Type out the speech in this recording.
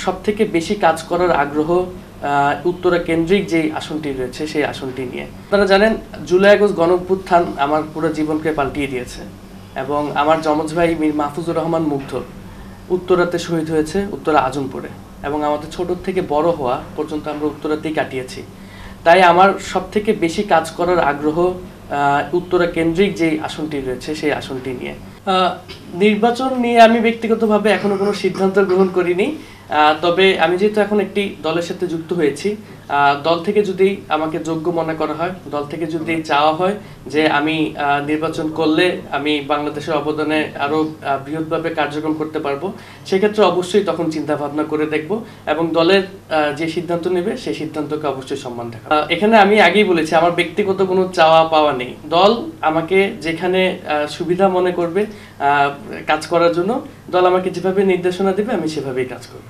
সবথেকে বেশি কাজ করার আগ্রহ উত্তরা কেন্দ্রিক যে আসনটি রয়েছে সেই আসনটি নিয়ে। আপনারা জানেন জুলাই আগস্ট গণঅভ্যুত্থান আমার পুরো জীবনকে পাল্টিয়ে দিয়েছে এবং আমার যমজ ভাই মীর মাহফুজুর রহমান মুগ্ধ উত্তরাতে শহীদ হয়েছে, উত্তরা আজমপুরে, এবং আমাদের ছোট থেকে বড় হওয়া পর্যন্ত আমরা উত্তরাতেই কাটিয়েছি। তাই আমার সবথেকে বেশি কাজ করার আগ্রহ উত্তরা কেন্দ্রিক যে আসনটি রয়েছে সেই আসনটি নিয়ে। নির্বাচন নিয়ে আমি ব্যক্তিগতভাবে এখনো কোনো সিদ্ধান্ত গ্রহণ করিনি, তবে আমি যেহেতু এখন একটি দলের সাথে যুক্ত হয়েছি, দল থেকে যদি আমাকে যোগ্য মনে করা হয়, দল থেকে যদি চাওয়া হয় যে আমি নির্বাচন করলে আমি বাংলাদেশের অবদানে আরও বৃহৎভাবে কার্যক্রম করতে পারবো, সেক্ষেত্রে অবশ্যই তখন চিন্তা ভাবনা করে দেখব এবং দলের যে সিদ্ধান্ত নেবে সেই সিদ্ধান্তকে অবশ্যই সম্মান দেখাবো। এখানে আমি আগেই বলেছি আমার ব্যক্তিগত কোনো চাওয়া পাওয়া নেই। দল আমাকে যেখানে সুবিধা মনে করবে কাজ করার জন্য, দল আমাকে যেভাবে নির্দেশনা দেবে আমি সেভাবেই কাজ করব।